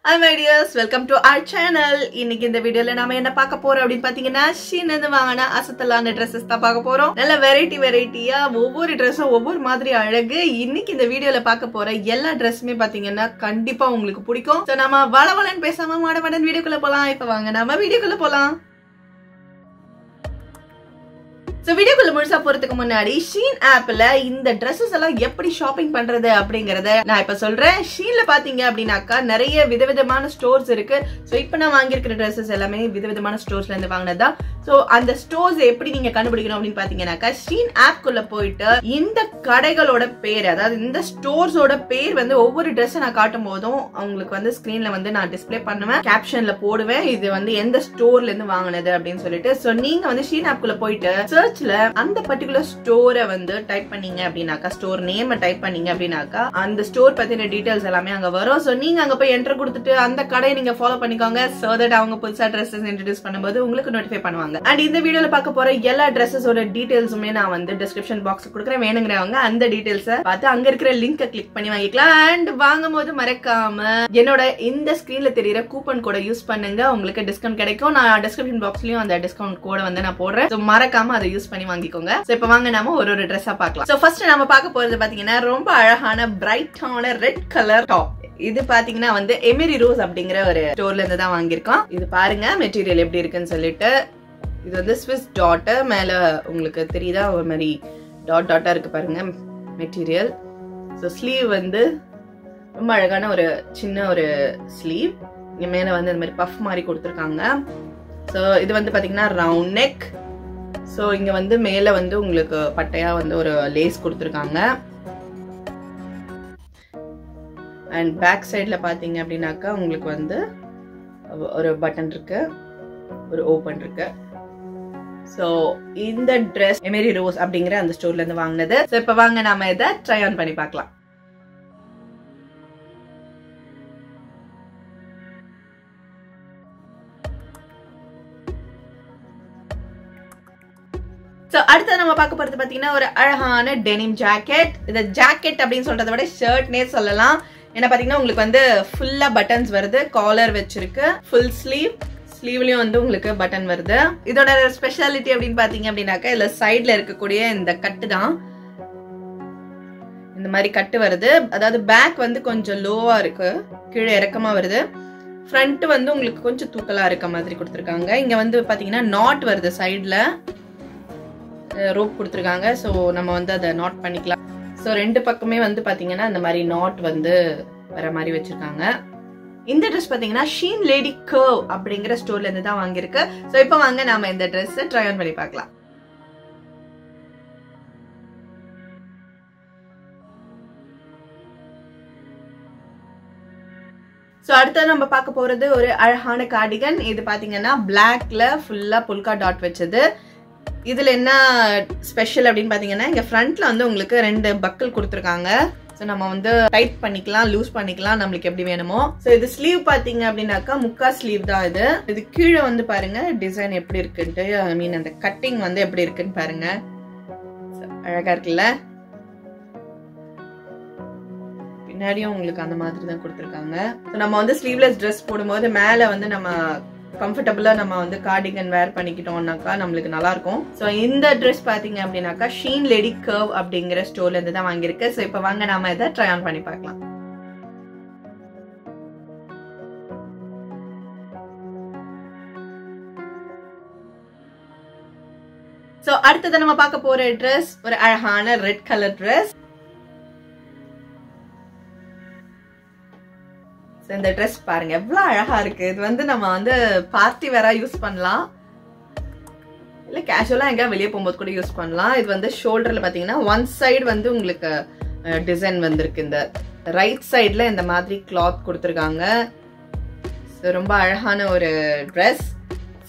Hi my dears, welcome to our channel. இன்னைக்கு இந்த வீடியோல நாம என்ன பார்க்க போறோம் அப்படினு பாத்தீங்கன்னா ஷீன்ல இருந்து வாங்குன அசத்தலான Dresses தான் பார்க்க போறோம். நல்ல வெரைட்டியா ஒவ்வொரு Dressம் ஒவ்வொரு மாதிரி அழகு. இன்னைக்கு இந்த வீடியோல பார்க்க போற எல்லா Dressமே பாத்தீங்கன்னா கண்டிப்பா உங்களுக்கு பிடிக்கும். சோ நாம வளவளன்னு பேசாம மடமடன் வீடியோக்குள்ள போலாம். இப்ப வாங்க நாம வீடியோக்குள்ள போலாம். So வீடியோக்குள்ள முழுசா போறதுக்கு முன்னாடி ஷீன் ஆப்ல இந்த Dresses எல்லாம் எப்படி ஷாப்பிங் பண்றது அப்படிங்கறத நான் இப்ப சொல்றேன். ஷீன்ல பாத்தீங்க அப்படினாக்கா நிறைய விதவிதமான ஸ்டோர்ஸ் இருக்கு. சோ இப்போ நான் வாங்கியிருக்கிற Dresses எல்லாமே விதவிதமான ஸ்டோர்ஸ்ல இருந்து வாங்குனதா. சோ அந்த ஸ்டோர்ஸ் எப்படி நீங்க கண்டுபிடிக்கணும் அப்படின்னு பாத்தீங்கன்னாக்கா ஷீன் ஆப் குள்ள போயிட்டு இந்த கடைகளோட பேர், அதாவது இந்த ஸ்டோர்ஸோட பேர் வந்து ஒவ்வொரு Dress நான் காட்டும் போதும் அவங்களுக்கு வந்து ஸ்கிரீன்ல வந்து நான் டிஸ்ப்ளே பண்ணுவேன், கேப்ஷன்ல போடுவேன் இது வந்து எந்த ஸ்டோர்ல இருந்து வாங்குனது அப்படின்னு சொல்லிட்டு. சோ நீங்க வந்து ஷீன் ஆப் குள்ள போயிட்டு சர்ச்ல அந்த பர்టిక్యులர் ஸ்டோரை வந்து டைப் பண்ணீங்க அப்படினாக்கா, ஸ்டோர் நேம் டைப் பண்ணீங்க அப்படினாக்கா அந்த ஸ்டோர் பத்தின டீடைல்ஸ் எல்லாமே அங்க வரும். சோ நீங்க அங்க போய் என்டர் கொடுத்துட்டு அந்த கடையை நீங்க ஃபாலோ பண்ணிக்கோங்க. சோ தட் அவங்க புதுசா Dresses இன்ட்ரோ듀ஸ் பண்ணும்போது உங்களுக்கு நோட்டிஃபை பண்ணுவாங்க. அண்ட் இந்த வீடியோல பார்க்க போற எல்லா Dressஸோட டீடைல்ஸுமே நான் வந்து டிஸ்கிரிப்ஷன் பாக்ஸ்ல கொடுக்குறேன். வேணுங்கிறவங்க அந்த டீடைல்ஸை பார்த்து அங்க இருக்கிற லிங்கை கிளிக் பண்ணி வாங்கிக்கலாம். அண்ட் வாங்கும் போது மறக்காம என்னோட இந்த ஸ்கிரீன்ல தெரியுற கூப்பன் கோட யூஸ் பண்ணுங்க, உங்களுக்கு டிஸ்கவுண்ட் கிடைக்கும். நான் டிஸ்கிரிப்ஷன் பாக்ஸ்லயும் அந்த டிஸ்கவுண்ட் கோட வந்து நான் போடுறேன். சோ மறக்காம அதை யூஸ் பண்ணி வாங்கிக்கோங்க. சோ இப்போ வாங்க நாம ஒரு Dress-ஆ பார்க்கலாம். சோ ஃபர்ஸ்ட் நாம பார்க்க போறது பாத்தீங்கன்னா ரொம்ப அழகான பிரைட்டான ரெட் கலர் டாப். இது பாத்தீங்கன்னா வந்து எமிரி ரோஸ் அப்படிங்கிற ஒரு ஸ்டோர்ல இருந்து தான் வாங்கியிருக்கோம். இது பாருங்க மெட்டீரியல் எப்படி இருக்குன்னு சொல்லிட்டு. இது வந்து ஸ்விஸ் டாட், மேல உங்களுக்கு தெரியுதா ஒரு மாதிரி டாட்டா இருக்கு பாருங்க மெட்டீரியல். ஸோ ஸ்லீவ் வந்து ரொம்ப அழகான ஒரு சின்ன ஒரு ஸ்லீவ், இங்க மேல வந்து இந்த மாதிரி பஃப் மாதிரி கொடுத்துருக்காங்க. ஸோ இது வந்து பாத்தீங்கன்னா ரவுண்ட் நெக். ஸோ இங்க வந்து மேல வந்து உங்களுக்கு பட்டையா வந்து ஒரு லேஸ் கொடுத்துருக்காங்க. அண்ட் பேக் சைட்ல பாத்தீங்க அப்படின்னாக்கா உங்களுக்கு வந்து ஒரு பட்டன் இருக்கு, ஒரு ஓபன் இருக்கு. சோ இந்த Dress எமிரி ரோஸ் அப்படிங்கிற அந்த ஸ்டோர்ல இருந்து வாங்கினது. சோ இப்ப வாங்க நாம இதை ட்ரை ஆன் பண்ணி பார்க்கலாம். சோ அடுத்து நம்ம பார்க்க போறது பாத்தீங்கன்னா ஒரு அழகான டெனிம் ஜாக்கெட். இந்த ஜாக்கெட் அப்படின்னு சொல்றதை விட ஷர்ட்னே சொல்லலாம். என்ன பாத்தீங்கன்னா உங்களுக்கு வந்து ஃபுல்லா பட்டன்ஸ் வருது, காலர் வச்சிருக்கு, ஃபுல் ஸ்லீவ், ஸ்லீவ்லயும் வந்து உங்களுக்கு பட்டன் வருது. இதோட ஸ்பெஷாலிட்டி அப்படின்னு பாத்தீங்க அப்படின்னாக்கா இல்ல சைட்ல இருக்கக்கூடிய இந்த கட்டு தான், இந்த மாதிரி கட்டு வருது. அதாவது பேக் வந்து கொஞ்சம் லோவா இருக்கு, கீழே இறக்கமா வருது. ஃப்ரண்ட் வந்து உங்களுக்கு கொஞ்சம் தூக்கலா இருக்க மாதிரி கொடுத்துருக்காங்க. இங்க வந்து பாத்தீங்கன்னா நாட் வருது, சைட்ல ரோப் கொடுத்துருக்காங்க. ஸோ நம்ம வந்து அதை நாட் பண்ணிக்கலாம். ஸோ ரெண்டு பக்கமே வந்து பாத்தீங்கன்னா இந்த மாதிரி நாட் வந்து வர மாதிரி வச்சிருக்காங்க. இந்த Dress பாத்தீங்கன்னா ஷீன் லேடி கர்வ் அப்படிங்கிற ஸ்டோர்ல இருந்து தான் வாங்கியிருக்கு. ஸோ இப்போ வாங்க நாம இந்த Dress ட்ரை ஆன் பண்ணி பார்க்கலாம். சோ அடுத்து நம்ம பார்க்க போறது ஒரு அழகான கார்டிகன். இது பாத்தீங்கன்னா பிளாக்ல ஃபுல்லா புல்கா டாட் வச்சது. இதுல என்ன ஸ்பெஷல் அப்படின்னு பாத்தீங்கன்னா இங்க ஃப்ரண்ட்ல வந்து உங்களுக்கு ரெண்டு பக்கல் கொடுத்துருக்காங்க. ஸோ நம்ம வந்து டைட் பண்ணிக்கலாம், லூஸ் பண்ணிக்கலாம், நம்மளுக்கு எப்படி வேணுமோ. ஸோ இது ஸ்லீவ் பாத்தீங்க அப்படின்னாக்கா முக்கா ஸ்லீவ் தான் இது. இது கீழே வந்து பாருங்க டிசைன் எப்படி இருக்குன்ட்டு, ஐ மீன் அந்த கட்டிங் வந்து எப்படி இருக்குன்னு பாருங்க, அழகா இருக்குல்ல. பின்னாடியும் உங்களுக்கு அந்த மாதிரி தான் கொடுத்துருக்காங்க. ஸோ நம்ம வந்து ஸ்லீவ்லெஸ் ட்ரெஸ் போடும்போது மேல வந்து நம்ம கம்ஃபர்டபுளா நம்ம வந்து கார்டிகன் வேர் பண்ணிக்கிட்டோம்னாக்கா நம்மளுக்கு நல்லா இருக்கும். சோ இந்த Dress பாத்தீங்க அப்படின்னாக்கா ஷீன் லேடி கர்வ் அப்படிங்கிற ஸ்டோர்ல இருந்து தான் வாங்கியிருக்கு. சோ இப்போ வாங்க நாம இதை ட்ரை ஆன் பண்ணி பார்க்கலாம். சோ அடுத்தது நம்ம பார்க்க போற Dress ஒரு அழகான ரெட் கலர் Dress. இந்த Dress பாருங்க எவ்வளவு அழகா இருக்கு. இது வந்து நம்ம வந்து பார்ட்டி வேரா யூஸ் பண்ணலாம், இல்ல கேஷுவலா எங்க வெளியே போகும்போது கூட யூஸ் பண்ணலாம். இது வந்து ஷோல்டர்ல பாத்தீங்கன்னா ஒன் சைடு வந்து உங்களுக்கு டிசைன் வந்திருக்கு. இந்த ரைட் சைடுல இந்த மாதிரி கிளாத் கொடுத்துருக்காங்க. ரொம்ப அழகான ஒரு Dress.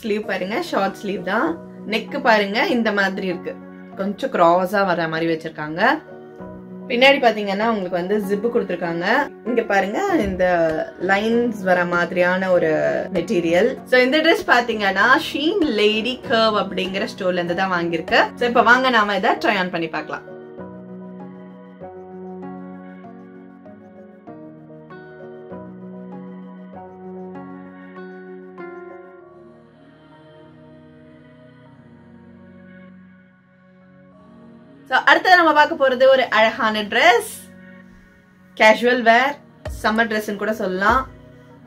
ஸ்லீவ் பாருங்க ஷார்ட் ஸ்லீவ் தான். நெக் பாருங்க இந்த மாதிரி இருக்கு, கொஞ்சம் கிராஸா வர மாதிரி வச்சிருக்காங்க. பின்னாடி பாத்தீங்கன்னா உங்களுக்கு வந்து ஜிப் கொடுத்துருக்காங்க. இங்க பாருங்க இந்த லைன்ஸ் வர மாதிரியான ஒரு மெட்டீரியல். சோ இந்த Dress பாத்தீங்கன்னா ஷீன் லேடி கர்வ் அப்படிங்கிற ஸ்டோர்ல இருந்து தான் வாங்கியிருக்கு. சோ இப்ப வாங்க நாம இதை ட்ரை ஆன் பண்ணி பார்க்கலாம். சோ அடுத்து நம்ம பார்க்க போறது ஒரு அழகான Dress. கேஷுவல் வேர், சம்மர் Dressன்னு கூட சொல்லலாம்.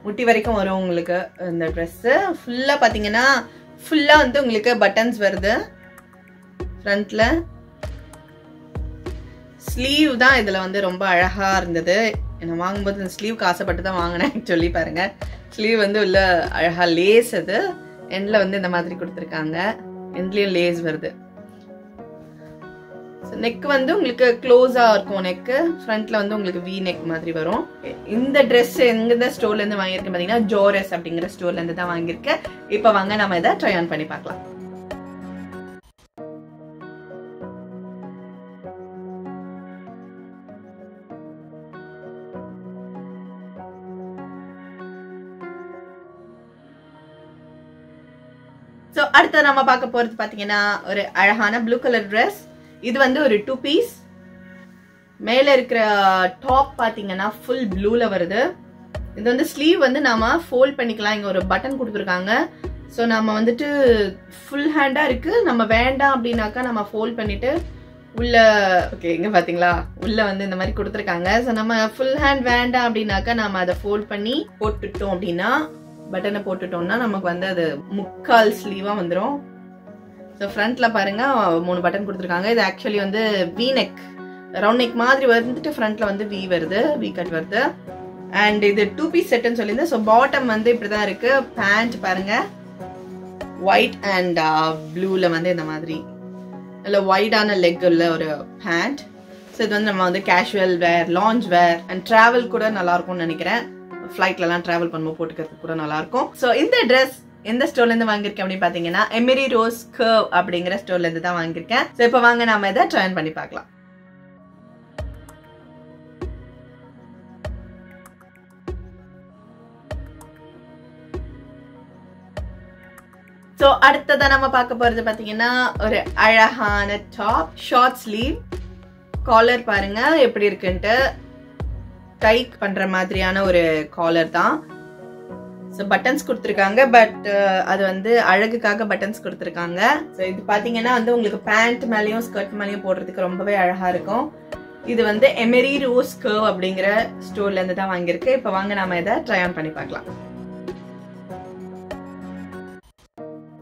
முட்டி வரைக்கும் வரும் உங்களுக்கு இந்த Dress. ஃபுல்லா பாத்தீங்கன்னா ஃபுல்லா வந்து உங்களுக்கு பட்டன்ஸ் வருது ஃப்ரண்ட்ல. ஸ்லீவ் தான் இதுல வந்து ரொம்ப அழகா இருந்தது. நான் வாங்கும்போது இந்த ஸ்லீவ்க்கு ஆசைப்பட்டு தான் வாங்கினேன். ஆக்சுவலி பாருங்க, ஸ்லீவ் வந்து உள்ள அழகா லேஸ், அது எண்ட்ல வந்து இந்த மாதிரி கொடுத்துருக்காங்க. எண்ட்லயும் லேஸ் வருது. நெக் வந்து உங்களுக்கு க்ளோஸா இருக்கும். நெக்கு ஃப்ரண்ட்ல வந்து உங்களுக்கு வி நெக் மாதிரி வரும். இந்த Dress எங்க ஸ்டோர்ல இருந்து வாங்கியிருக்கேன் பாத்தீங்கன்னா ஜோரஸ் அப்படிங்கிற ஸ்டோர்ல இருந்து தான் வாங்கியிருக்கேன். இப்ப வாங்க நம்ம இதை ட்ரை ஆன் பண்ணி பார்க்கலாம். சோ அடுத்து நம்ம பார்க்க போறது பாத்தீங்கன்னா ஒரு அழகான ப்ளூ கலர் Dress. இது வந்து ஒரு 2 பீஸ். மேல இருக்கிற டாப் பாத்தீங்கன்னா ஃபுல் ப்ளூல வருது. இது வந்து ஸ்லீவ் வந்து நாம ஃபோல்ட் பண்ணிக்கலாம். இங்க ஒரு பட்டன் கொடுத்துருக்காங்க. சோ நம்ம வந்துட்டு ஃபுல் ஹேண்டா இருக்கு. நம்ம வேண்டாம் அப்படின்னாக்கா நம்ம ஃபோல்ட் பண்ணிட்டு உள்ள ஓகே இங்க பாத்தீங்களா உள்ள வந்து இந்த மாதிரி கொடுத்துருக்காங்க. சோ நம்ம ஃபுல் ஹேண்ட் வேண்டாம் அப்படின்னாக்கா நம்ம அதை ஃபோல்ட் பண்ணி போட்டுட்டோம் அப்படின்னா, பட்டனை போட்டுட்டோம்னா நமக்கு வந்து அது முக்கால் ஸ்லீவா வந்துடும். ஸோ ஃப்ரண்ட்ல பாருங்க 3 பட்டன் கொடுத்துருக்காங்க. இது ஆக்சுவலி வந்து வி நெக், ரவுண்ட் நெக் மாதிரி வந்துட்டு ஃப்ரண்ட்ல வந்து வி வருது, வி கட் வருது. அண்ட் இது 2 பீஸ் செட்னு சொல்லியிருந்தேன். ஸோ பாட்டம் வந்து இப்படிதான் இருக்கு. பேண்ட் பாருங்க ஒயிட் அண்ட் ப்ளூல வந்து இந்த மாதிரி நல்ல ஒயிடான லெக் உள்ள ஒரு பேண்ட். ஸோ இது வந்து நம்ம வந்து casual wear, lounge wear and travel கூட நல்லா இருக்கும்னு நினைக்கிறேன். ஃபிளைட்ல எல்லாம் டிராவல் பண்ணும்போது போட்டுக்கிறதுக்கு கூட நல்லா இருக்கும். சோ இந்த Dress எந்த ஸ்டோர்ல இருந்து வாங்கியிருக்கேன் அப்படின்னு பாத்தீங்கன்னா எமிரி ரோஸ் கர்வ் அப்படிங்கிற ஸ்டோர்ல இருந்து தான் வாங்கியிருக்கேன். சோ இப்போ வாங்க நாம இதை ட்ரை பண்ணி பார்க்கலாம். சோ அடுத்ததா நம்ம பார்க்க போறது பாத்தீங்கன்னா ஒரு அழகான டாப், ஷார்ட் ஸ்லீவ், காலர் பாருங்க எப்படி இருக்குன்ட்டு. டைட் பண்ற மாதிரியான ஒரு காலர் தான். சோ பட்டன்ஸ் கொடுத்துருக்காங்க. பட் அது வந்து அழகுக்காக பட்டன்ஸ் கொடுத்துருக்காங்க. சோ இது பாத்தீங்கன்னா வந்து உங்களுக்கு பேண்ட் மேலயும் ஸ்கர்ட் மேலயும் போடுறதுக்கு ரொம்பவே அழகா இருக்கும். இது வந்து எமிரி ரோஸ் கர்வ் அப்படிங்கிற ஸ்டோர்ல இருந்து தான் வாங்கியிருக்கு. இப்ப வாங்க நாம இதை ட்ரை ஆன் பண்ணி பார்க்கலாம்.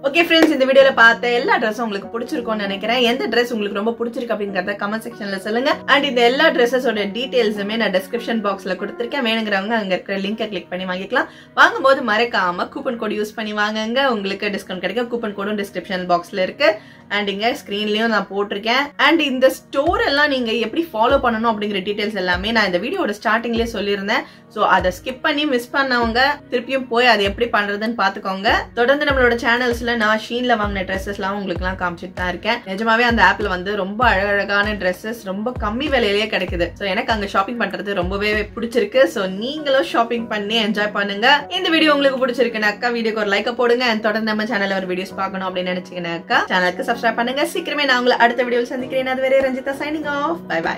ஓகே ஃப்ரெண்ட்ஸ், இந்த வீடியோல பார்த்த எல்லா ட்ரெஸ்ஸும் உங்களுக்கு பிடிச்சிருக்கும்னு நினைக்கிறேன். எந்த Dress உங்களுக்கு ரொம்ப பிடிச்சிருக்கு அப்படிங்கறத கமெண்ட் செக்ஷன்ல சொல்லுங்க. அண்ட் இந்த எல்லா ட்ரெஸ்ஸஸோட டீடைல்ஸுமே நான் டிஸ்கிரிப்ஷன் பாக்ஸ்ல கொடுத்துருக்கேன். வேணுங்கிறவங்க அங்க இருக்கிற லிங்கை கிளிக் பண்ணி வாங்கிக்கலாம். வாங்கும்போது மறக்காம கூப்பன் கோட் யூஸ் பண்ணி வாங்குங்க, உங்களுக்கு டிஸ்கவுண்ட் கிடைக்கும். கூப்பன் கோடும் டிஸ்கிரிப்ஷன் பாக்ஸ்ல இருக்கு. அண்ட் இங்க ஸ்கிரீன்லயும் நான் போட்டிருக்கேன். அண்ட் இந்த ஸ்டோர் எல்லாம் நீங்க எப்படி ஃபாலோ பண்ணணும் அப்படிங்கிற டீடைல்ஸ் எல்லாமே நான் இந்த வீடியோட ஸ்டார்டிங்லயே சொல்லியிருந்தேன். சோ அதை ஸ்கிப் பண்ணி மிஸ் பண்ணவங்க திருப்பியும் போய் அதை எப்படி பண்றதுன்னு பாத்துக்கோங்க. தொடர்ந்து நம்மளோட சேனல்ஸ்ல நான் ஷீன்ல வாங்கின ட்ரெஸ்ஸஸ் எல்லாம் உங்களுக்கு எல்லாம் காமிச்சிட்டு தான் இருக்கேன். நிஜமாவே அந்த ஆப்ல வந்து ரொம்ப அழகழகான ட்ரெஸ்ஸஸ் ரொம்ப கம்மி விலையிலேயே கிடைக்குது. சோ எனக்கு அங்க ஷாப்பிங் பண்றது ரொம்பவே பிடிச்சிருக்கு. சோ நீங்களும் ஷாப்பிங் பண்ணி என்ஜாய் பண்ணுங்க. இந்த வீடியோ உங்களுக்கு பிடிச்சிருக்குனாக்கா வீடியோக்கு ஒரு லைக் போடுங்க. தொடர்ந்து நம்ம சேனல்ல ஒரு வீடியோஸ் பார்க்கணும் அப்படின்னு நினைச்சீங்கன்னாக்கா சேனலுக்கு சப்ஸ்கிரைப் பண்ணுங்க. சீக்கிரமே நான் உங்களை அடுத்த வீடியோவில் சந்திக்கிறேன். அதுவரை Ranjitha signing off. Bye by.